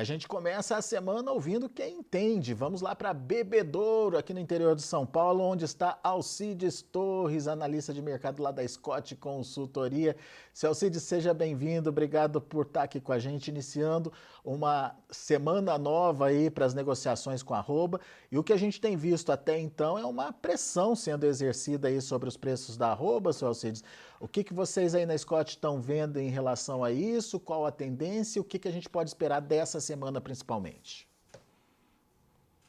A gente começa a semana ouvindo quem entende. Vamos lá para Bebedouro, aqui no interior de São Paulo, onde está Alcides Torres, analista de mercado lá da Scott Consultoria. Seu Alcides, seja bem-vindo. Obrigado por estar aqui com a gente, iniciando uma semana nova aí para as negociações com a arroba. E o que a gente tem visto até então é uma pressão sendo exercida aí sobre os preços da arroba, seu Alcides. O que vocês aí na Scott estão vendo em relação a isso? Qual a tendência? O que a gente pode esperar dessa semana principalmente?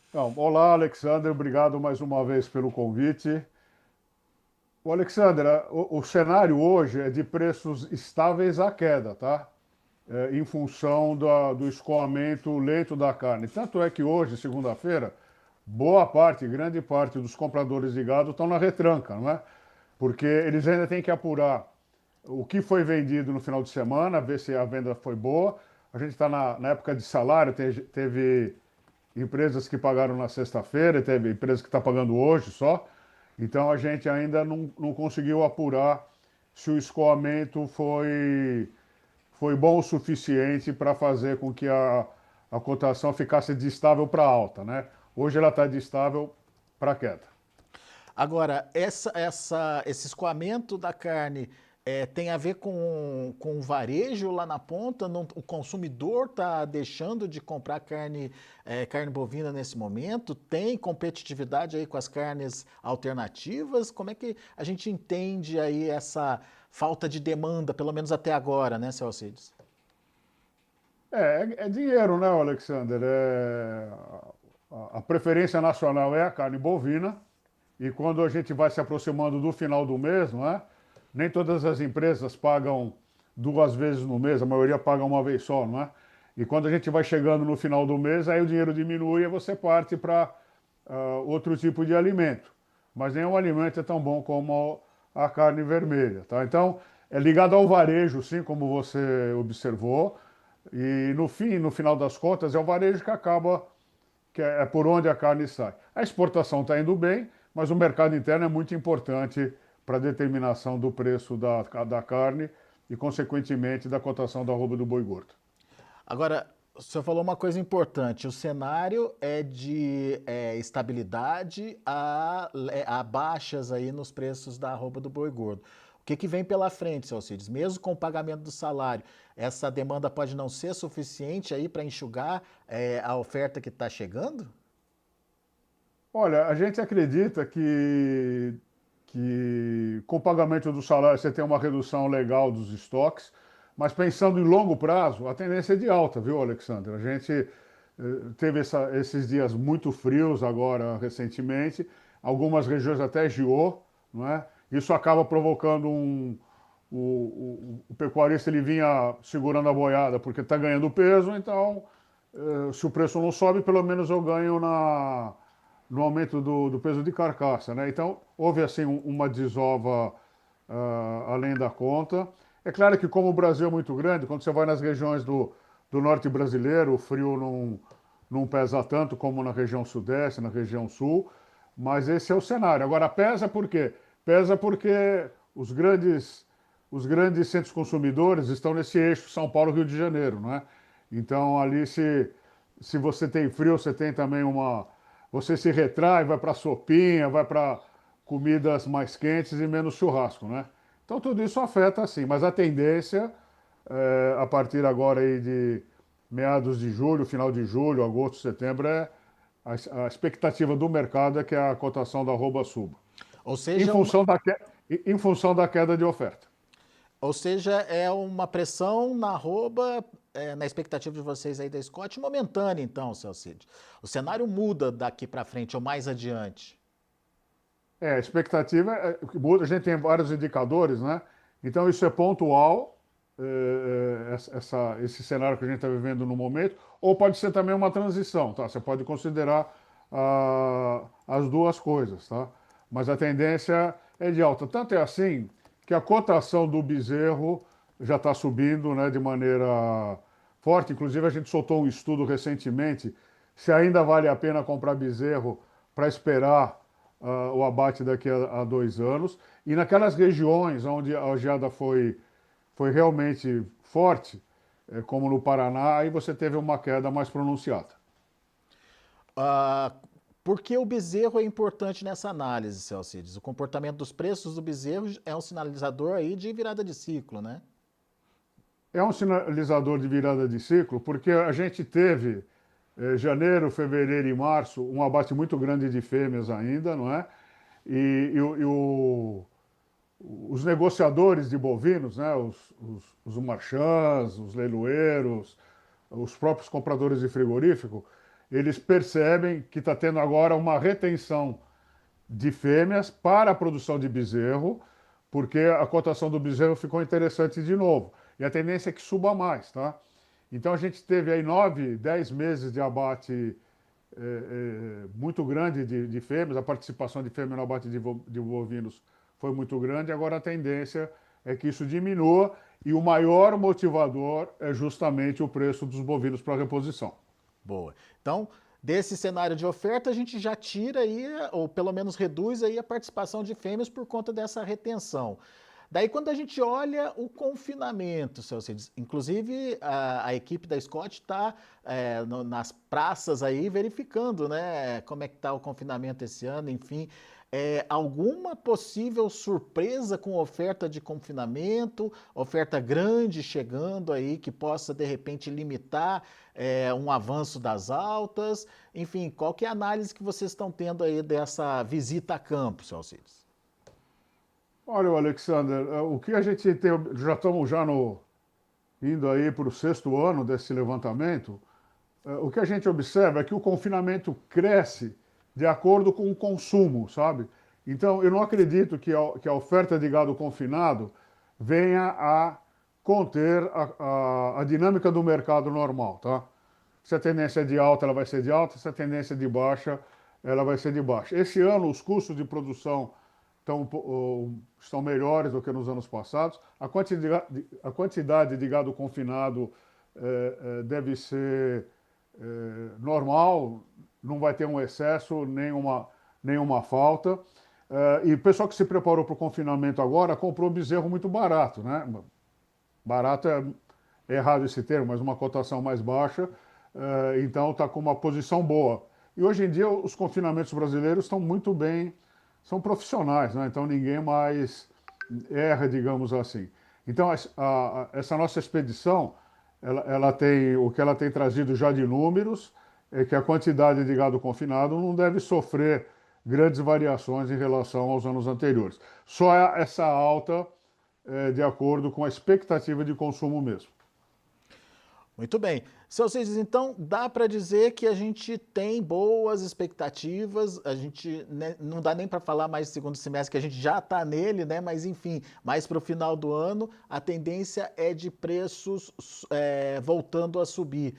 Então, olá, Alexander, obrigado mais uma vez pelo convite. O Alexander, o cenário hoje é de preços estáveis à queda, tá? Em função do escoamento lento da carne. Tanto é que hoje, segunda-feira, boa parte, grande parte dos compradores de gado estão na retranca, não é? Porque eles ainda têm que apurar o que foi vendido no final de semana, ver se a venda foi boa. A gente está na época de salário, teve empresas que pagaram na sexta-feira, teve empresa que está pagando hoje só. Então a gente ainda não conseguiu apurar se o escoamento foi bom o suficiente para fazer com que a cotação ficasse de estável para alta, né? Hoje ela está de estável para queda. Agora, esse escoamento da carne tem a ver com o varejo lá na ponta? O consumidor está deixando de comprar carne bovina nesse momento? Tem competitividade aí com as carnes alternativas? Como é que a gente entende aí essa falta de demanda, pelo menos até agora, né, seu Alcides? É dinheiro, né, Alexander? A preferência nacional é a carne bovina. E quando a gente vai se aproximando do final do mês, não é? Nem todas as empresas pagam duas vezes no mês, a maioria paga uma vez só, não é? E quando a gente vai chegando no final do mês, aí o dinheiro diminui e você parte para outro tipo de alimento. Mas nenhum alimento é tão bom como a carne vermelha, tá? Então, é ligado ao varejo, sim, como você observou. E no fim, no final das contas, é o varejo que acaba que é por onde a carne sai. A exportação está indo bem, mas o mercado interno é muito importante para a determinação do preço da carne e, consequentemente, da cotação da arroba do boi gordo. Agora, o senhor falou uma coisa importante: o cenário é de estabilidade a baixas aí nos preços da arroba do boi gordo. O que vem pela frente, seu Alcides? Mesmo com o pagamento do salário, essa demanda pode não ser suficiente aí para enxugar a oferta que está chegando? Olha, a gente acredita que com o pagamento do salário você tem uma redução legal dos estoques, mas pensando em longo prazo, a tendência é de alta, viu, Alexandre? A gente teve esses dias muito frios agora recentemente, algumas regiões até geou, não é? Isso acaba provocando o pecuarista ele vinha segurando a boiada porque está ganhando peso, então se o preço não sobe, pelo menos eu ganho no aumento do peso de carcaça, né? Então, houve assim uma desova além da conta. É claro que como o Brasil é muito grande, quando você vai nas regiões do norte brasileiro, o frio não pesa tanto como na região sudeste, na região sul, mas esse é o cenário. Agora, pesa por quê? Pesa porque os grandes centros consumidores estão nesse eixo São Paulo-Rio de Janeiro, não é? Então, ali, se você tem frio, você tem também você se retrai, vai para sopinha, vai para comidas mais quentes e menos churrasco, né? Então tudo isso afeta sim, mas a tendência, a partir agora aí de meados de julho, final de julho, agosto, setembro, a expectativa do mercado é que a cotação da arroba suba, Ou em seja, função em função da queda de oferta. é uma pressão na arroba, na expectativa de vocês aí da Scott, momentânea então, seu Alcides. O cenário muda daqui para frente ou mais adiante. A expectativa é que muda, a gente tem vários indicadores, né? Então isso é pontual, esse cenário que a gente está vivendo no momento, ou pode ser também uma transição, tá? Você pode considerar as duas coisas, tá? Mas a tendência é de alta. Tanto é assim que a cotação do bezerro já está subindo, né, de maneira forte. Inclusive a gente soltou um estudo recentemente se ainda vale a pena comprar bezerro para esperar o abate daqui a 2 anos. E naquelas regiões onde a geada foi realmente forte, como no Paraná, aí você teve uma queda mais pronunciada. Ah, por que o bezerro é importante nessa análise, seu Alcides? O comportamento dos preços do bezerro é um sinalizador aí de virada de ciclo, né? É um sinalizador de virada de ciclo, porque a gente teve janeiro, fevereiro e março um abate muito grande de fêmeas ainda, não é? E os negociadores de bovinos, né, os marchands, os leiloeiros, os próprios compradores de frigorífico, eles percebem que está tendo agora uma retenção de fêmeas para a produção de bezerro, porque a cotação do bezerro ficou interessante de novo. E a tendência é que suba mais, tá? Então a gente teve aí 9, 10 meses de abate muito grande de fêmeas, a participação de fêmea no abate de bovinos foi muito grande, agora a tendência é que isso diminua e o maior motivador é justamente o preço dos bovinos para reposição. Boa. Então, desse cenário de oferta, a gente já tira aí, ou pelo menos reduz aí a participação de fêmeas por conta dessa retenção. Daí, quando a gente olha o confinamento, seu Cides, inclusive a equipe da Scott está nas praças aí verificando, né, como é que está o confinamento esse ano, enfim. Alguma possível surpresa com oferta de confinamento, oferta grande chegando aí que possa de repente limitar um avanço das altas, enfim, qual que é a análise que vocês estão tendo aí dessa visita a campo, seu Alcides? Olha, Alexander, o que a gente tem, já estamos indo aí para o 6º ano desse levantamento, o que a gente observa é que o confinamento cresce de acordo com o consumo, sabe? Então, eu não acredito que a oferta de gado confinado venha a conter a dinâmica do mercado normal, tá? Se a tendência é de alta, ela vai ser de alta, se a tendência é de baixa, ela vai ser de baixa. Esse ano, os custos de produção estão melhores do que nos anos passados. A quantidade de gado confinado deve ser normal, não vai ter um excesso, nenhuma falta. E o pessoal que se preparou para o confinamento agora comprou bezerro muito barato, né? Barato é errado esse termo, mas uma cotação mais baixa, então está com uma posição boa. E hoje em dia os confinamentos brasileiros estão muito bem, são profissionais, né? Então ninguém mais erra, digamos assim. Então essa nossa expedição, ela tem, o que ela tem trazido já de números, é que a quantidade de gado confinado não deve sofrer grandes variações em relação aos anos anteriores. Só essa alta de acordo com a expectativa de consumo mesmo. Muito bem. Seu Cides, então dá para dizer que a gente tem boas expectativas, a gente não dá nem para falar mais do segundo semestre, que a gente já está nele, né? Mas enfim, mais para o final do ano, a tendência é de preços voltando a subir.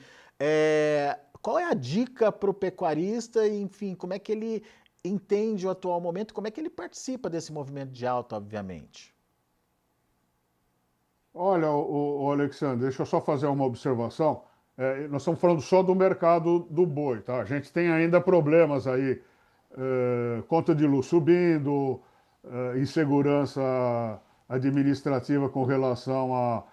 Qual é a dica para o pecuarista e, enfim, como é que ele entende o atual momento, como é que ele participa desse movimento de alta, obviamente? Olha, o Alexandre, deixa eu só fazer uma observação. Nós estamos falando só do mercado do boi, tá? A gente tem ainda problemas aí, conta de luz subindo, insegurança administrativa com relação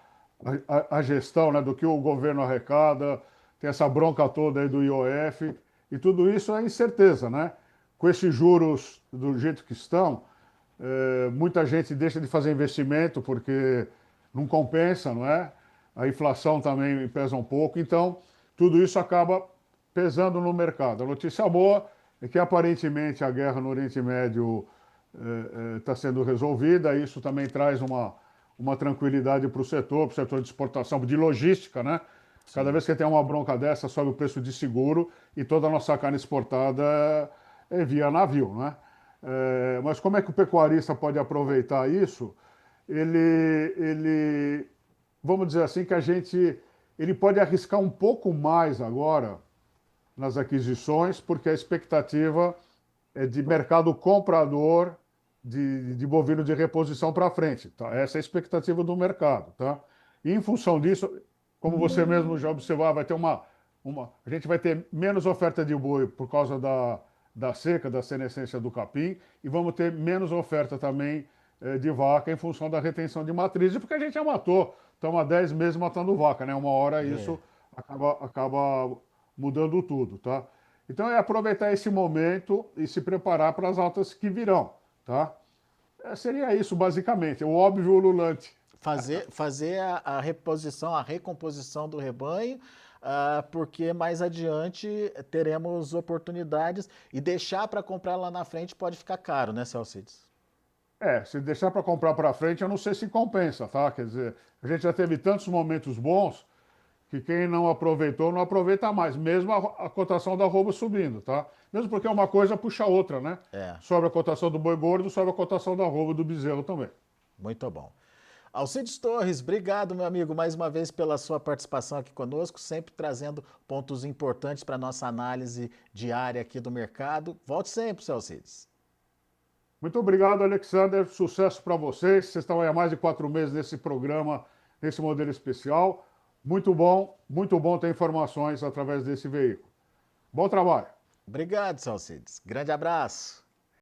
à gestão, né, do que o governo arrecada, tem essa bronca toda aí do IOF, e tudo isso é incerteza, né? Com esses juros do jeito que estão, muita gente deixa de fazer investimento porque não compensa, não é? A inflação também pesa um pouco, então tudo isso acaba pesando no mercado. A notícia boa é que aparentemente a guerra no Oriente Médio está sendo resolvida, isso também traz uma tranquilidade para o setor de exportação, de logística, né? Sim. Cada vez que tem uma bronca dessa, sobe o preço de seguro e toda a nossa carne exportada é via navio, né? Mas como é que o pecuarista pode aproveitar isso? Vamos dizer assim, que ele pode arriscar um pouco mais agora nas aquisições, porque a expectativa é de mercado comprador de bovino de reposição para frente. Tá? Essa é a expectativa do mercado. Tá? E em função disso, como você mesmo já observou, vai ter a gente vai ter menos oferta de boi por causa da seca, da senescência do capim, e vamos ter menos oferta também de vaca em função da retenção de matriz, porque a gente já matou estamos há 10 meses matando vaca, né? Uma hora É. isso acaba mudando tudo, tá? Então é aproveitar esse momento e se preparar para as altas que virão, tá? Seria isso, basicamente, o óbvio ululante. Fazer a reposição, a recomposição do rebanho, porque mais adiante teremos oportunidades e deixar para comprar lá na frente pode ficar caro, né, Celcides? Se deixar para comprar para frente, eu não sei se compensa, tá? Quer dizer, a gente já teve tantos momentos bons que quem não aproveitou, não aproveita mais, mesmo a cotação da arroba subindo, tá? Mesmo porque uma coisa puxa a outra, né? É, Sobe a cotação do boi gordo, sobe a cotação da arroba do bezerro também. muito bom. Alcides Torres, obrigado, meu amigo, mais uma vez pela sua participação aqui conosco, sempre trazendo pontos importantes para a nossa análise diária aqui do mercado. Volte sempre, seu Alcides. Muito obrigado, Alexander. Sucesso para vocês. Vocês estão aí há mais de 4 meses nesse programa, nesse modelo especial. Muito bom ter informações através desse veículo. Bom trabalho. Obrigado, seu Alcides. Grande abraço.